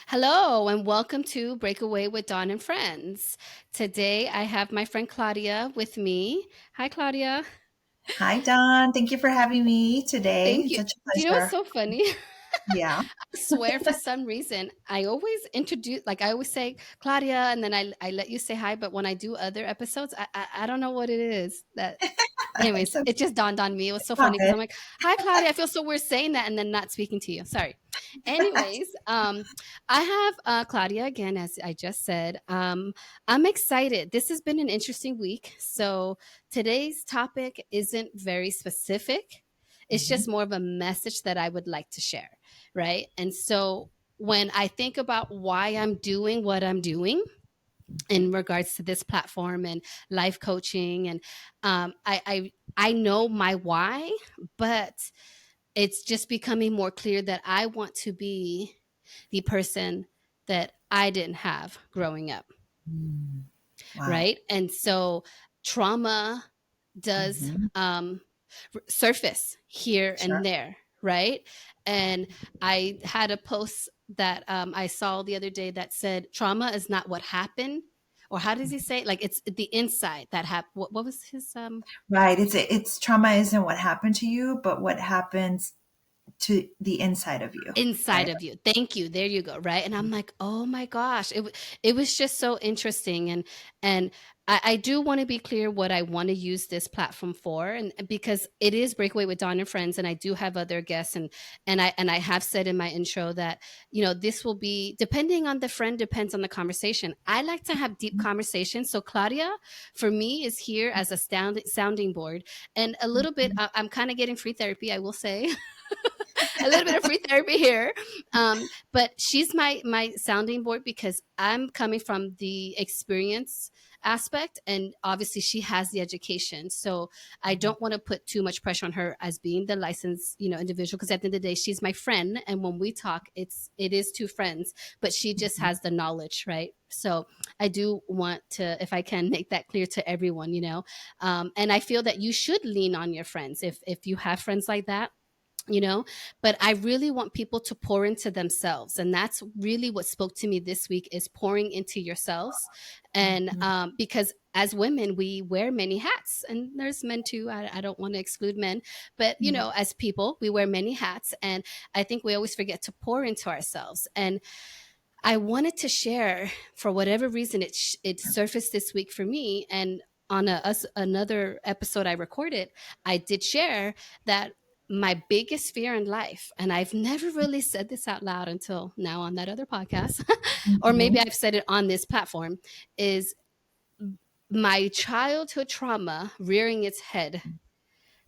Hello, and welcome to Breakaway with Dawn and Friends. Today I have my friend Claudia with me. Hi, Claudia. Hi, Don. Thank you for having me today. Thank It's you. such a Do you know what's pleasure. so funny? Yeah. I swear for some reason, I always introduce, like I always say Claudia, and then I let you say hi. But when I do other episodes, I don't know what it is that. It's Anyways, okay. it just dawned on me. It was so All funny because good. I'm like, "Hi, Claudia." I feel so weird saying that and then not speaking to you. Sorry. Anyways, I have Claudia again, as I just said. I'm excited. This has been an interesting week. So today's topic isn't very specific. It's Mhm. just more of a message that I would like to share, right? And so when I think about why I'm doing what I'm doing in regards to this platform and life coaching, and I know my why, but it's just becoming more clear that I want to be the person that I didn't have growing up, Mm. Wow. right? And so trauma does Hmm. surface here Sure. and there, right? And I had a post that I saw the other day that said, trauma is not what happened. Or how does he say it? Like it's the inside that happened. What was his Right. It's trauma isn't what happened to you, but what happens to the inside of you. inside Right. of you? Thank you. There you go. Right. And I'm like, oh my gosh, it was just so interesting. And I do want to be clear what I want to use this platform for, and because it is Breakaway with Dawn and Friends, and I do have other guests, and I have said in my intro that this will be depending on the friend, depends on the conversation. I like to have deep conversations, so Claudia, for me, is here as a sounding board, and a little bit. I'm kind of getting free therapy, I will say. A little bit of free therapy here. But she's my sounding board because I'm coming from the experience aspect, and obviously she has the education. So I don't want to put too much pressure on her as being the licensed individual, because at the end of the day she's my friend, and when we talk, it is two friends, but she just has the knowledge, right? So I do want to, if I can, make that clear to everyone, and I feel that you should lean on your friends if you have friends like that, you know but I really want people to pour into themselves, and that's really what spoke to me this week, is pouring into yourselves. And Mhm. because as women we wear many hats, and there's men too. I don't want to exclude men, but as people we wear many hats, and I think we always forget to pour into ourselves. And I wanted to share, for whatever reason, it surfaced this week for me, and on another episode I recorded, I did share that my biggest fear in life, and I've never really said this out loud until now on that other podcast, or maybe Mhm. I've said it on this platform, is my childhood trauma rearing its head.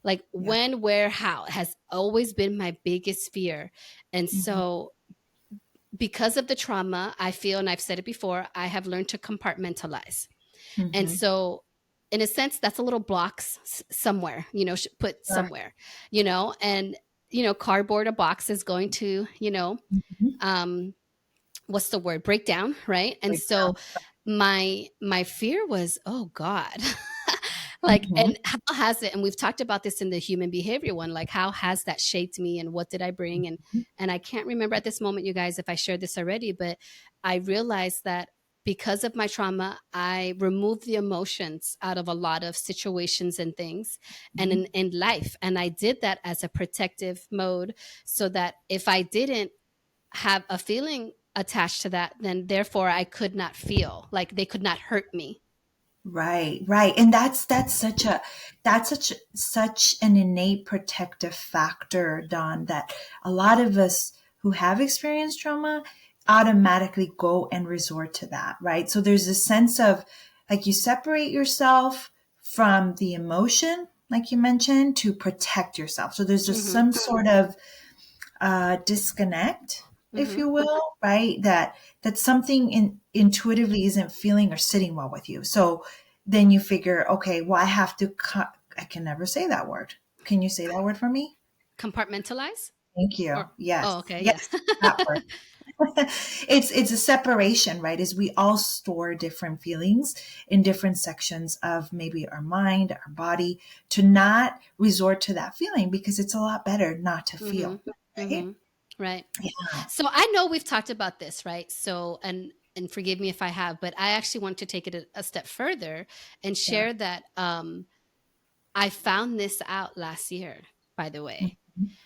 Like Yeah. when, where, how has always been my biggest fear. And Mhm. so because of the trauma, I feel, and I've said it before, I have learned to compartmentalize. And Mhm. so, in a sense, that's a little blocks somewhere, put Sure. somewhere, and, cardboard, a box is going to, Mhm. um, what's the word? Break down, right? And Break so down. my fear was, oh God. Like, Mhm. and how has it, and we've talked about this in the human behavior one, like how has that shaped me, and what did I bring? And I can't remember at this moment, you guys, if I shared this already, but I realized that because of my trauma, I removed the emotions out of a lot of situations and things, and in, Mhm. in life. And I did that as a protective mode, so that if I didn't have a feeling attached to that, then therefore I could not feel, like they could not hurt me. Right, right. And that's such an innate protective factor, Don, that a lot of us who have experienced trauma automatically go and resort to that, right? So there's a sense of, like, you separate yourself from the emotion, like you mentioned, to protect yourself. So there's just Hmm. some sort of disconnect, if Hmm. you will, right? That something intuitively isn't feeling or sitting well with you. So then you figure, okay, well, I can never say that word. Can you say that word for me? Compartmentalize. Thank you. Or, Yes, oh, okay, yeah. yes, that word. It's a separation, right? As we all store different feelings in different sections of maybe our mind, our body, to not resort to that feeling because it's a lot better not to Hmm. feel, Hmm. right? Right. Yeah. So I know we've talked about this, right? So, and forgive me if I have, but I actually want to take it a step further and Yeah. share that I found this out last year, by the way,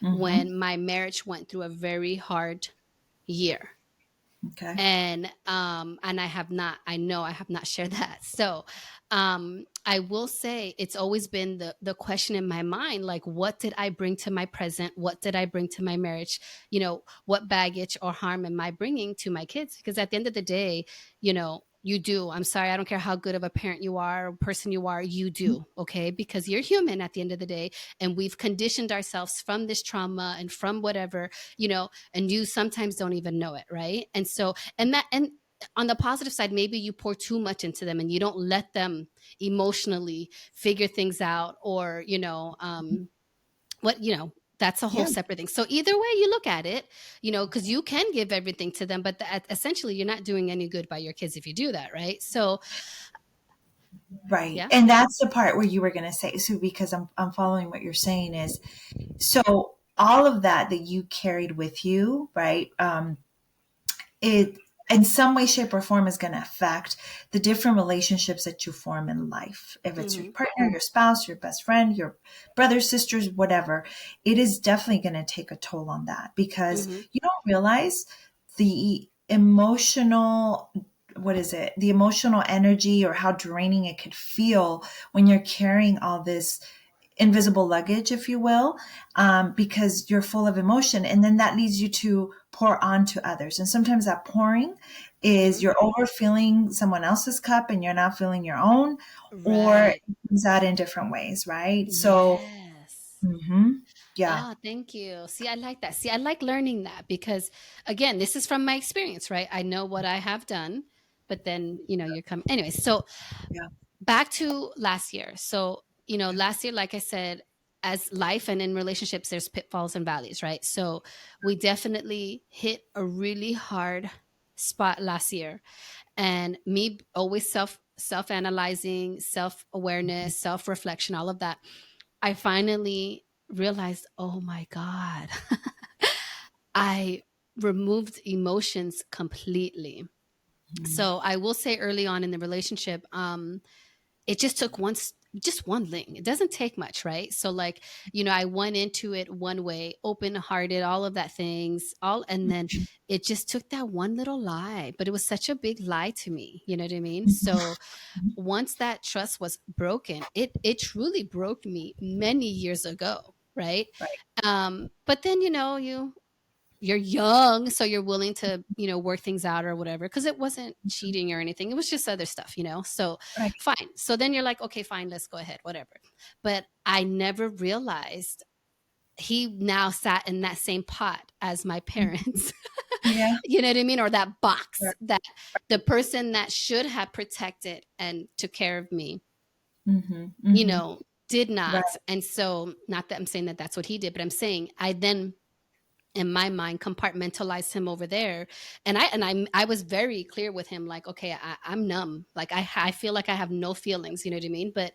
Mm-hmm. when my marriage went through a very hard year. Okay. And I have not, I know I have not shared that. So I will say it's always been the question in my mind, like, what did I bring to my present? What did I bring to my marriage? You know, what baggage or harm am I bringing to my kids? Because at the end of the day, you know, you do. I'm sorry, I don't care how good of a parent you are or person you are, you do, okay? Because you're human at the end of the day, and we've conditioned ourselves from this trauma and from whatever, you know, and you sometimes don't even know it, right? And so, and on the positive side, maybe you pour too much into them and you don't let them emotionally figure things out, or what, that's a whole Yeah. separate thing. So either way you look at it, because you can give everything to them, but essentially you're not doing any good by your kids if you do that, right? So Right. yeah. And that's the part where you were going to say, so because I'm following what you're saying is, so all of that you carried with you, right? It in some way, shape, or form is going to affect the different relationships that you form in life. If it's your Hmm. partner, your spouse, your best friend, your brothers, sisters, whatever, it is definitely going to take a toll on that, because Hmm. you don't realize the emotional, what is it? The emotional energy, or how draining it could feel when you're carrying all this invisible luggage, if you will, because you're full of emotion. And then that leads you to pour on to others. And sometimes that pouring is Hmm. you're overfilling someone else's cup and you're not filling your own, or it Right. comes out in different ways, right? So, Yes. yeah, Ah, thank you. See, I like that. See, I like learning that because, again, this is from my experience, right? I know what I have done, but then, you're coming. Anyway, so yeah, back to last year. So, last year, like I said, as life and in relationships, there's pitfalls and valleys, right? So we definitely hit a really hard spot last year. And me always self analyzing, self-awareness, self-reflection, all of that, I finally realized, oh my God, I removed emotions completely. mhm, So I will say early on in the relationship, it just took just one thing. It doesn't take much, right? So like, I went into it one way, open hearted, all of that things, and then it just took that one little lie, but it was such a big lie to me. You know what I mean? So once that trust was broken, it truly broke me many years ago, right? right, But then you're young, so you're willing to work things out or whatever, because it wasn't cheating or anything, it was just other stuff, so right. fine. So then you're like, okay, fine, let's go ahead, whatever. But I never realized he now sat in that same pot as my parents. Yeah, You know what I mean? Or that box right. that the person that should have protected and took care of me, Mm-hmm, you mm-hmm, know, did right. not. And so, not that I'm saying that that's what he did, but I'm saying I then, in my mind, compartmentalized him over there. And I was very clear with him, like, okay, I'm numb, like I feel like I have no feelings, you know what I mean? But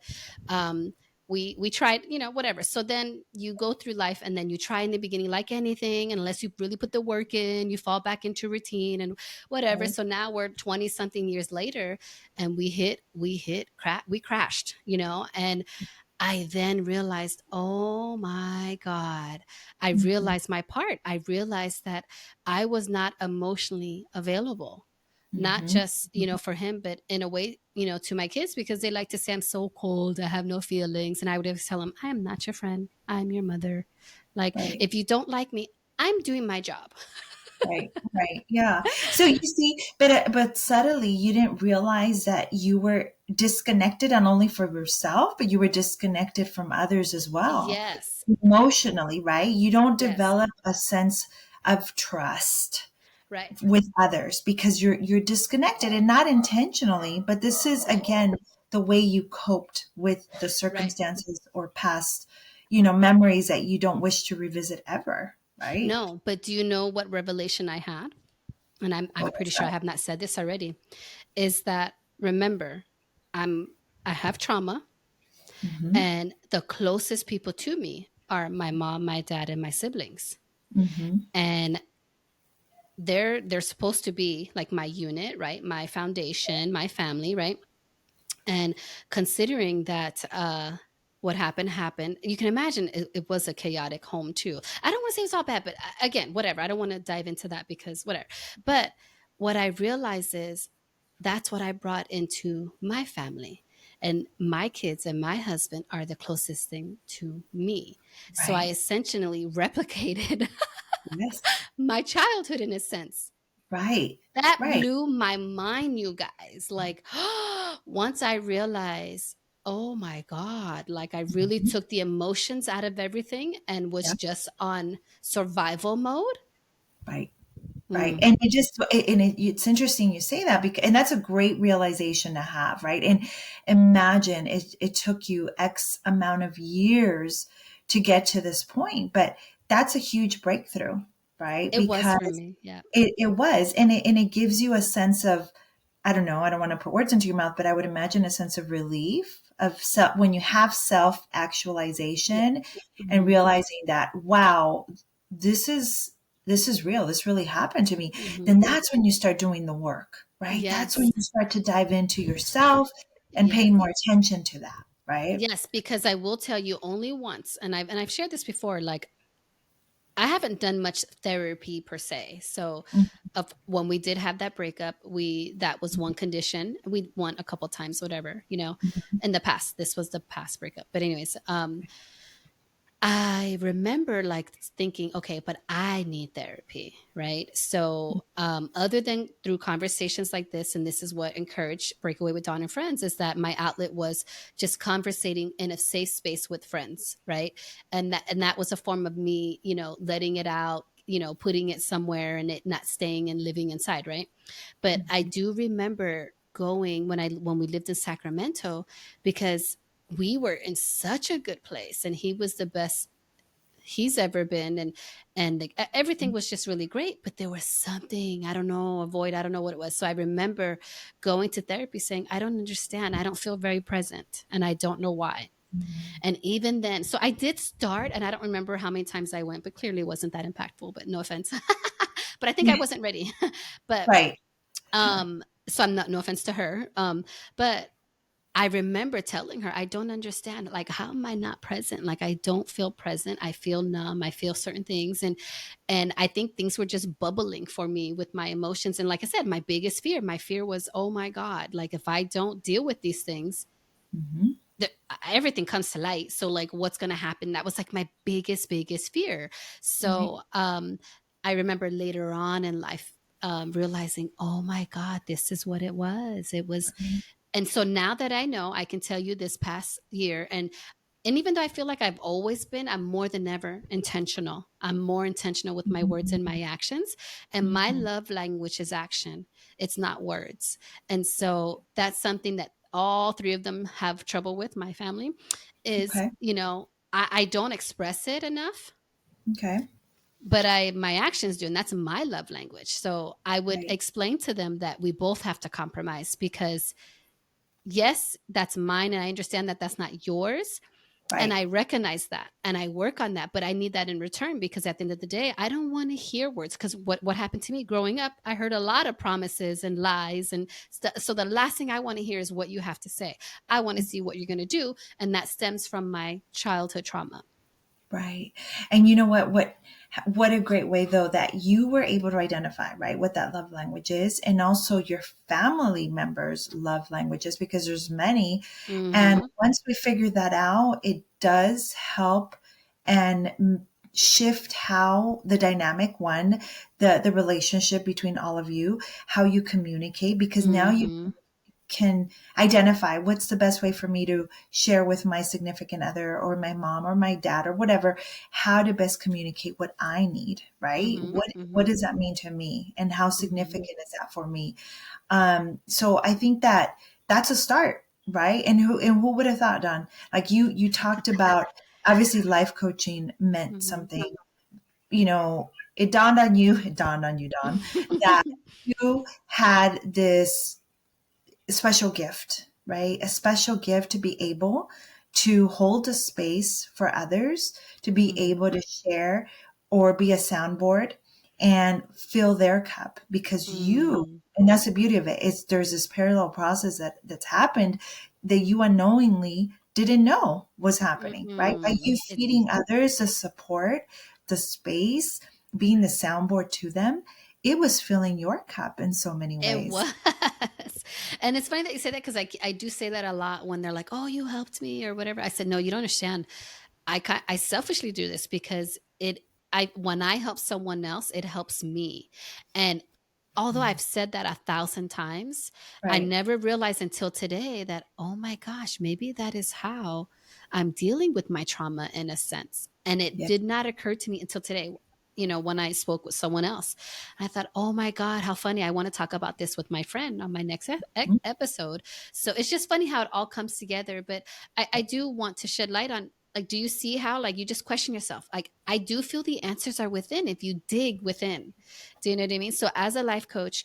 um we tried, whatever. So then you go through life, and then you try in the beginning, like anything, unless you really put the work in, you fall back into routine and whatever. Right. So now we're 20 something years later, and we crashed, and I then realized, oh my God, I Mm-hmm, realized my part. I realized that I was not emotionally available, not mm-hmm, just, for him, but in a way, to my kids, because they like to say I'm so cold, I have no feelings. And I would always tell them, I am not your friend. I'm your mother. Like, right. if you don't like me, I'm doing my job. Right, right. Yeah. So you see, but subtly you didn't realize that you were disconnected not only from yourself, but you were disconnected from others as well. Yes. Emotionally, right? You don't Yes. develop a sense of trust Right. with others because you're disconnected, and not intentionally, but this is Right. again the way you coped with the Right. circumstances or past, memories that you don't wish to revisit ever, right? No, but do you know what revelation I had? And I'm What pretty was sure I have not said this already, is that, remember, I'm I have trauma, that? and the closest people to me are my mom, my dad, and my siblings. Mhm. And they're supposed to be like my unit, right? My foundation, my family, right? And considering that what happened, you can imagine it was a chaotic home too. I don't want to say it's all bad, but again, whatever. I don't want to dive into that because whatever. But what I realize is that's what I brought into my family. And my kids and my husband are the closest thing to me. So I Right. essentially replicated Yes. my childhood in a sense. Right. That Right. blew my mind, you guys. Like, once I realized, oh my God, like I really Mhm. took the emotions out of everything and was Yeah. just on survival mode. Right. Right. Mm, And it's interesting you say that because, and that's a great realization to have, right? And imagine it took you X amount of years to get to this point, but that's a huge breakthrough, right? it was for Because me. Yeah. it was, and it gives you a sense of, I don't know, I don't want to put words into your mouth, but I would imagine a sense of relief of self when you have self Yeah. actualization and Hmm. realizing that, wow, this is this is real. This really happened to me. Hmm. Then that's when you start doing the work, right? That's when Yes. you start to dive into yourself and paying Yes. more attention to that, right? Yes. Because I will tell you only once, and I've shared this before, like I haven't done much therapy per se. So of when we did have that breakup, we that was one condition. We went a couple times, whatever, Mhm. in the past. This was the past breakup. But anyways, I remember like thinking, okay, but I need therapy, right? So, other than through conversations like this, and this is what encouraged Breakaway with Dawn and Friends, is that my outlet was just conversating in a safe space with friends, right? And that was a form of me, letting it out, putting it somewhere and it not staying and living inside, right? But I Mhm. do remember going when we lived in Sacramento because we were in such a good place and he was the best he's ever been and like, everything was just really great, but there was something, I don't know, a void, I don't know what it was. So I remember going to therapy saying, I don't understand, I don't feel very present and I don't know why. Mhm. And even then, so I did start, and I don't remember how many times I went, but clearly it wasn't that impactful, but no offense. But I think I Yeah. wasn't ready. But Right. so I'm not, no offense to her. But I remember telling her, I don't understand. Like, how am I not present? Like, I don't feel present. I feel numb. I feel certain things. And I think things were just bubbling for me with my emotions. And like I said, my fear was, oh my God, like if I don't deal with these things, Mhm. the, everything comes to light. So like what's going to happen? That was like my biggest fear. Right. So I remember later on in life realizing, oh my God, this is what it was. It was, Right. and so now that I know, I can tell you this past year, and even though I feel like I've always been, I'm more than ever intentional. I'm more intentional with my words and Mhm. my actions. And my Mhm. love language is action. It's not words. And so that's something that all three of them have trouble with, my family, is, Okay. I don't express it enough, Okay. but my actions do, and that's my love language. So I would Right. explain to them that we both have to compromise because yes, that's mine. And I understand that that's not yours. And Right. I recognize that and I work on that, but I need that in return because at the end of the day, I don't want to hear words. Because what happened to me growing up, I heard a lot of promises and lies. And so the last thing I want to hear is what you have to say. I want to see what you're going to do. And that stems from my childhood trauma. Right. And you know what a great way though that you were able to identify, right, what that love language is and also your family members' love languages because there's many. And Mm-hmm. once we figure that out, it does help and shift how the dynamic one, the relationship between all of you, how you communicate because now you Mm-hmm. can identify what's the best way for me to share with my significant other or my mom or my dad or whatever how to best communicate what I need, right? Mm-hmm. What Mm-hmm. does that mean to me and how Mm-hmm. significant is that for me? So I think that that's a start, right? And who would have thought, Don? Like you talked about obviously life coaching meant Mm-hmm. something, it dawned on you, Don, that you had this special gift, right? A special gift to be able to hold a space for others, to be Mm-hmm. able to share or be a soundboard and fill their cup, because you, Mm, and that's the beauty of it, is there's this parallel process that's happened that you unknowingly didn't know was happening, right? By you it feeding others the support, the space, being the soundboard to them, it was filling your cup in so many it ways. was. And it's funny that you say that, because I do say that a lot when they're like, "Oh, you helped me," or whatever. I said, "No, you don't understand. I selfishly do this because I when I help someone else, it helps me." And although Mm. I've said that 1,000 times, I Right. never realized until today that, oh my gosh, maybe that is how I'm dealing with my trauma in a sense. And it Yeah. did not occur to me until today, when I spoke with someone else. I thought, oh my God, how funny. I want to talk about this with my friend on my next Mhm. episode. So it's just funny how it all comes together. But I do want to shed light on, like, do you see how, like, you just question yourself? Like, I do feel the answers are within if you dig within. Do you know what I mean? So as a life coach,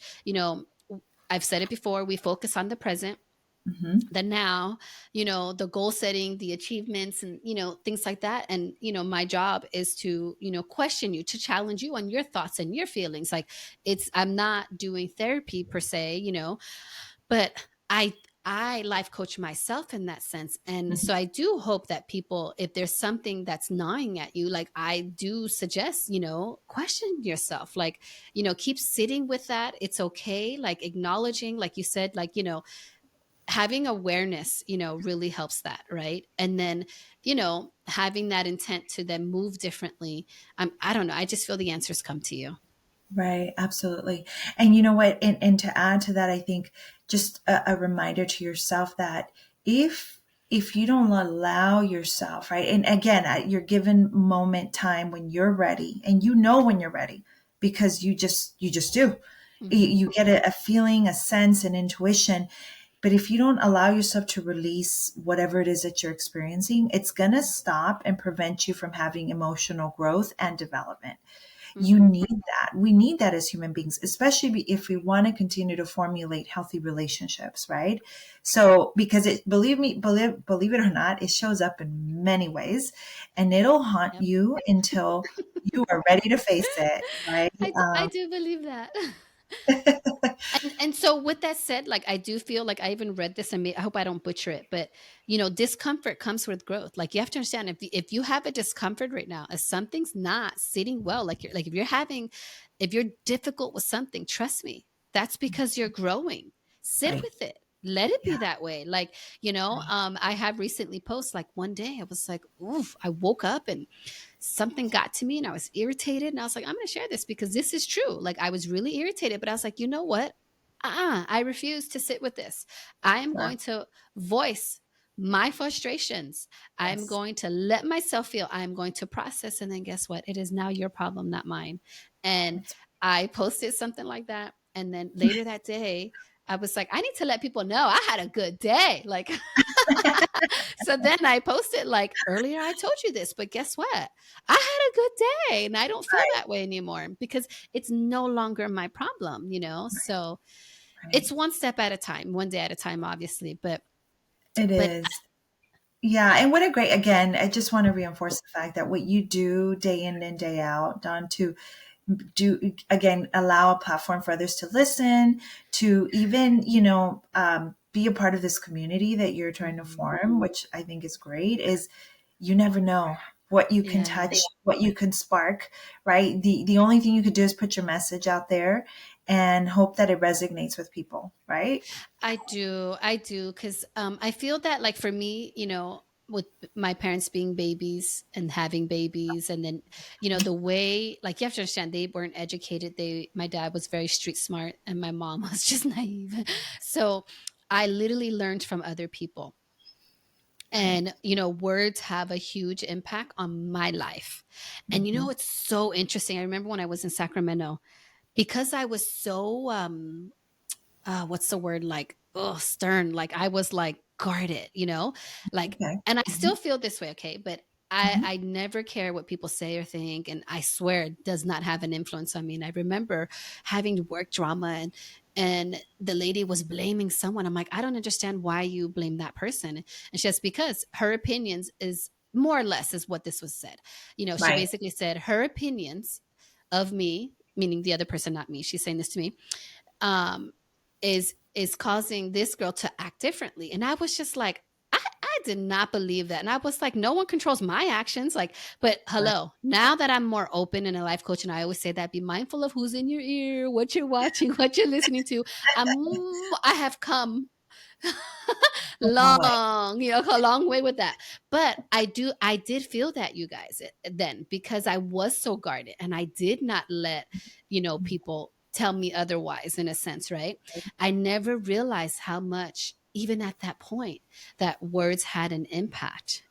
I've said it before, we focus on the present, Mhm. the now, the goal setting, the achievements, and, things like that. And, my job is to, question you, to challenge you on your thoughts and your feelings. Like, I'm not doing therapy per se, but I life coach myself in that sense. And Mhm. so I do hope that people, if there's something that's gnawing at you, like, I do suggest, question yourself, like, keep sitting with that. It's okay. Like, acknowledging, like you said, like, having awareness, really helps that. Right. And then, having that intent to then move differently. I don't know. I just feel the answers come to you. Right, absolutely. And you know what? And to add to that, I think just a reminder to yourself that if you don't allow yourself, right? And again, at your given moment time when you're ready, and you know when you're ready, because you just do. Hmm. You get a feeling, a sense, an intuition. But if you don't allow yourself to release whatever it is that you're experiencing, it's going to stop and prevent you from having emotional growth and development. You Hmm. need that. We need that as human beings, especially if we want to continue to formulate healthy relationships, right? So, because believe me, believe it or not, it shows up in many ways, and it'll haunt Yep. you until you are ready to face it, right? I do believe that. And so with that said, like, I do feel like I even read this, and I hope I don't butcher it, but, discomfort comes with growth. Like, you have to understand, if you have a discomfort right now, if something's not sitting well, like, if you're difficult with something, trust me, that's because you're growing. Sit Right. with it. Let it be Yeah. that way. Like, Right. I have recently posted, like, one day I was like, oof, I woke up and something got to me and I was irritated. And I was like, I'm going to share this because this is true. Like, I was really irritated, but I was like, you know what? I refuse to sit with this. I am Yeah. going to voice my frustrations. I'm Yes. going to let myself feel. I'm going to process. And then guess what? It is now your problem, not mine. And That's I posted something like that. And then later that day, I was like, I need to let people know I had a good day. Like, so then I posted, like, earlier I told you this, but guess what? I had a good day and I don't feel right. that way anymore because it's no longer my problem, So Right. it's one step at a time, one day at a time, obviously. It But is. Yeah, and what a great, again, I just want to reinforce the fact that what you do day in and day out, Don, to do, again, allow a platform for others to listen, to even, be a part of this community that you're trying to Mhm. form, which I think is great, is you never know what you can Yeah, touch, what you can spark, right? The only thing you could do is put your message out there and hope that it resonates with people, right? I do, because I feel that, like, for me, with my parents being babies and having babies, and then, the way, like, you have to understand, they weren't educated. My dad was very street smart, and my mom was just naive. So I literally learned from other people. Right. And, words have a huge impact on my life. And, Mhm. it's so interesting. I remember when I was in Sacramento, because I was so, what's the word, like, oh, stern, like, I was like guarded, like, Okay. and I Mhm. still feel this way. Okay. But I never care what people say or think, and I swear it does not have an influence on me. And I remember having work drama, and the lady was blaming someone. I'm like, I don't understand why you blame that person. And she says, because her opinions is more or less is what this was said. She Right. basically said her opinions of me meaning the other person, not me, she's saying this to me, um, is causing this girl to act differently. And I was just like, I did not believe that. And I was like, no one controls my actions. Like, but Right. hello, now that I'm more open and a life coach, and I always say that, be mindful of who's in your ear, what you're watching, what you're listening to. I have come A long way. long, a long way with that. But I did feel that, you guys, then, because I was so guarded and I did not let, people tell me otherwise, in a sense, right? I never realized how much, even at that point, that words had an impact,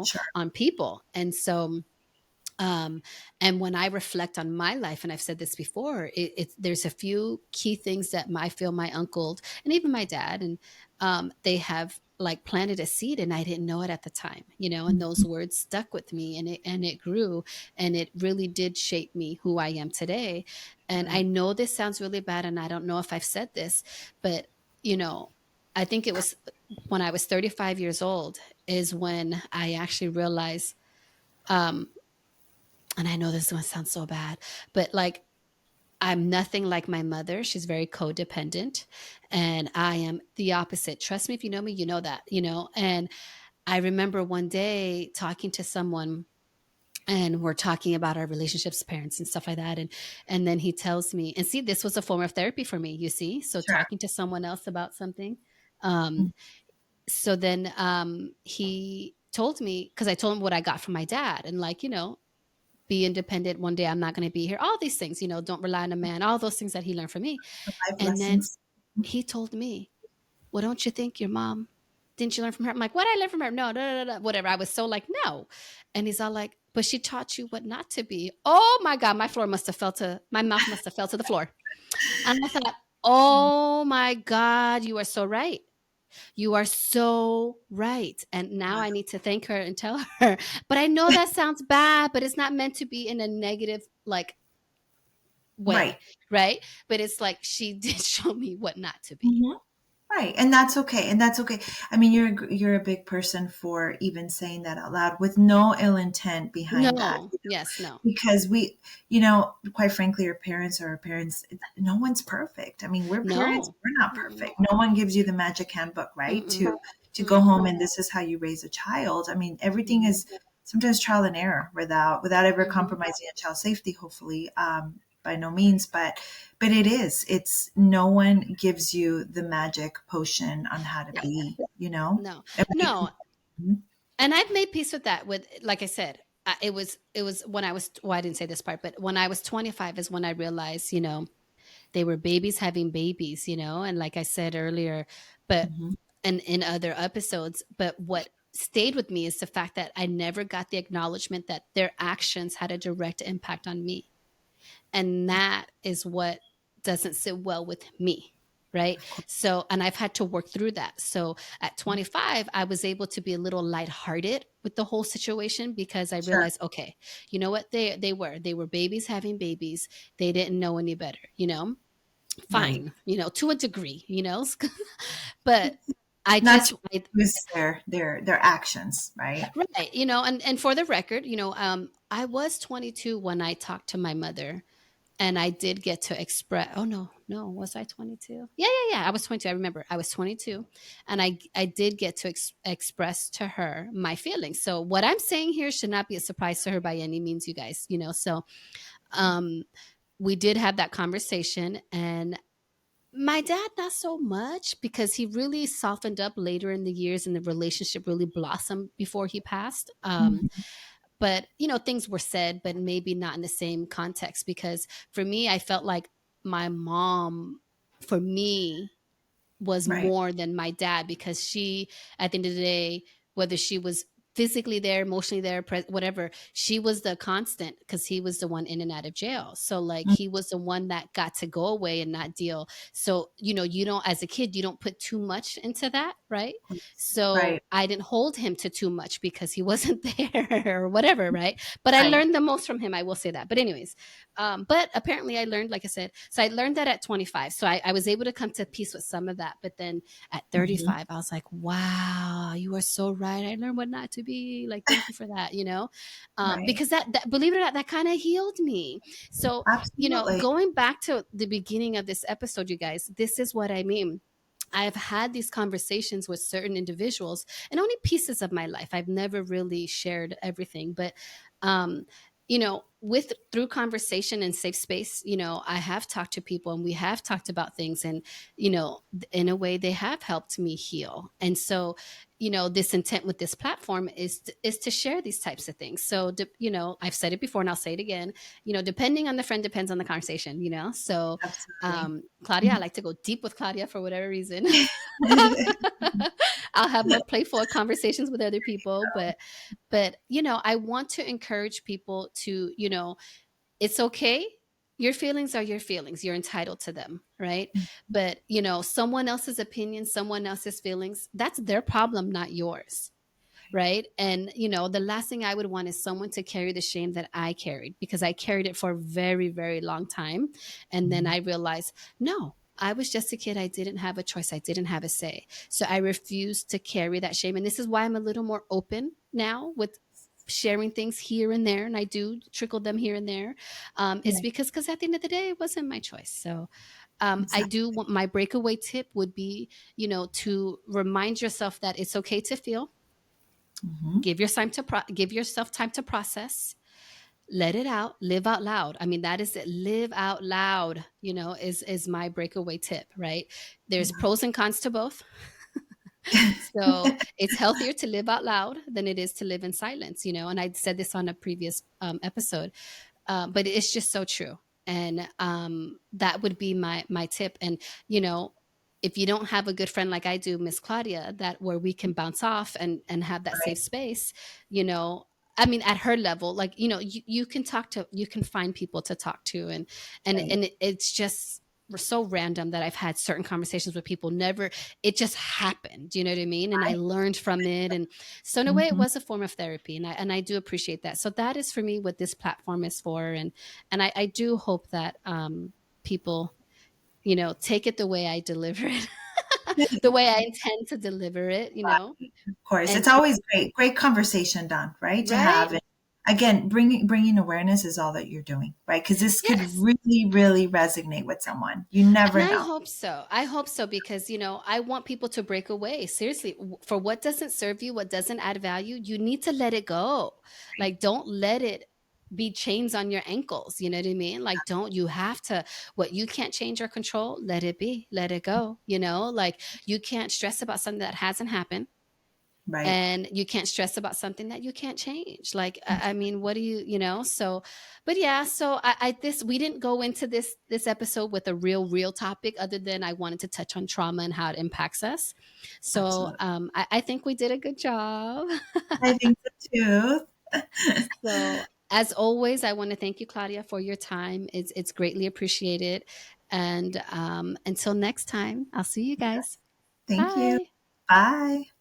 Sure. on people. And so, um, and when I reflect on my life, and I've said this before, there's a few key things that I feel my uncle and even my dad, and they have like planted a seed, and I didn't know it at the time, and those words stuck with me, and it grew, and it really did shape me who I am today. And I Right. know this sounds really bad, and I don't know if I've said this, but I think it was when I was 35 years old is when I actually realized, um, and I know this is going to sound so bad, but like, I'm nothing like my mother. She's very codependent, and I am the opposite. Trust me, if you know me, you know that, And I remember one day talking to someone, and we're talking about our relationships, parents, and stuff like that. And then he tells me, and see, this was a form of therapy for me, you see? So Sure. talking to someone else about something. Um, so then he told me, because I told him what I got from my dad, and like, be independent. One day I'm not going to be here. All these things, don't rely on a man, all those things that he learned from me. Life And then lessons. he told me, well, don't you think your mom, didn't you learn from her? I'm like, what I learned from her? No, no, no, no, whatever. I was so like, no. And he's all like, but she taught you what not to be. Oh my God, my mouth must have fell to the floor. And I thought, oh my God, you are so right. You are so right. And now I need to thank her and tell her. But I know that sounds bad, but it's not meant to be in a negative, like, way, Right. right? But it's like she did show me what not to be. Mhm. Right. And that's okay. And that's okay. I mean, you're a big person for even saying that out loud with no ill intent behind that. No, yes, no, Because quite frankly, our parents are our parents. No one's perfect. I mean, we're parents, no. we're not Mm-mm, perfect. No one gives you the magic handbook, right? mm-mm, To go mm-mm, home and this is how you raise a child. I mean, everything mm-mm, is sometimes trial and error without ever mm-hmm. compromising on child safety, hopefully. By no means, but it's no one gives you the magic potion on how to Yeah, be, no, And no. we- And I've made peace with that. With, like I said, it was when I was, well, I didn't say this part, but when I was 25 is when I realized, they were babies having babies, and like I said earlier, but Mhm. and in other episodes, but what stayed with me is the fact that I never got the acknowledgement that their actions had a direct impact on me. And that is what doesn't sit well with me. Right. Of course. So, and I've had to work through that. So at 25, I was able to be a little lighthearted with the whole situation because I Sure. realized, okay, you know what? They were babies having babies. They didn't know any better, Right. fine, to a degree, but I Not to just, I, use their actions, right? right, and for the record, I was 22 when I talked to my mother, and I did get to express. Oh no, no, was I 22? Yeah, yeah, yeah. I was 22. I remember I was 22, and I did get to express to her my feelings. So what I'm saying here should not be a surprise to her by any means, you guys. So um, we did have that conversation, and my dad, not so much, because he really softened up later in the years, and the relationship really blossomed before he passed. Mhm. But things were said, but maybe not in the same context, because for me, I felt like my mom, for me, was Right. more than my dad, because she, at the end of the day, whether she was physically there, emotionally there, whatever, she was the constant, because he was the one in and out of jail. So like, Mm. he was the one that got to go away and not deal. So you don't, as a kid, you don't put too much into that, right? So Right. I didn't hold him to too much because he wasn't there or whatever, right? But I Right. learned the most from him, I will say that. But anyways, But apparently I learned, like I said, so I learned that at 25. So I was able to come to peace with some of that. But then at Mhm. 35, I was like, wow, you are so right. I learned what not to be. Like, thank you for that, Right. because that, believe it or not, that kind of healed me. So, Absolutely. going back to the beginning of this episode, you guys, this is what I mean. I've had these conversations with certain individuals and only pieces of my life. I've never really shared everything, but um, with through conversation and safe space, I have talked to people and we have talked about things, and in a way they have helped me heal. And so, this intent with this platform is to share these types of things. So, I've said it before and I'll say it again. Depending on the friend depends on the conversation. So Absolutely. Claudia, I like to go deep with Claudia for whatever reason. I'll have more playful conversations with other people, but I want to encourage people to, it's okay. Your feelings are your feelings. You're entitled to them, right? But, someone else's opinion, someone else's feelings, that's their problem, not yours. Right. And, the last thing I would want is someone to carry the shame that I carried, because I carried it for a very, very long time. And then Mhm. I realized, no, I was just a kid. I didn't have a choice. I didn't have a say. So I refused to carry that shame. And this is why I'm a little more open now with sharing things here and there. And I do trickle them here and there. It's Right. because at the end of the day, it wasn't my choice. So I Exactly. do want, my breakaway tip would be, to remind yourself that it's okay to feel. Mhm. Give yourself time to process. Let it out. Live out loud. I mean, that is it. Live out loud. Is my breakaway tip. Right. There's pros and cons to both. So it's healthier to live out loud than it is to live in silence. And I said this on a previous episode, but it's just so true. And that would be my tip. And you know, if you don't have a good friend like I do, Miss Claudia, that where we can bounce off and have that safe Right. space, you know. I mean, at her level, like you can you can find people to talk to, Right. it's just so random that I've had certain conversations with people. Never, it just happened. You know what I mean? And I Right. learned from it, and so in a way, it Mhm. was a form of therapy, and I do appreciate that. So that is for me what this platform is for, and I do hope that people, take it the way I deliver it, the way I intend to deliver it, Of course, and it's always great conversation, Don, right? To right, have it. Again, bringing awareness is all that you're doing, right? Because this could yes. really, really resonate with someone. You never And I know. hope so. I hope so because, I want people to break away. Seriously, for what doesn't serve you, what doesn't add value, you need to let it go. Like, don't let it be chains on your ankles. You know what I mean? Like, you have to, what you can't change or control, let it be, let it go. Like, you can't stress about something that hasn't happened, Right. and you can't stress about something that you can't change. Like, I mean, what do so, but yeah, so we didn't go into this episode with a real topic, other than I wanted to touch on trauma and how it impacts us. So Absolutely. I think we did a good job. I think so too. So as always, I want to thank you, Claudia, for your time. It's greatly appreciated, and until next time, I'll see you guys. Thank you. Bye. Bye.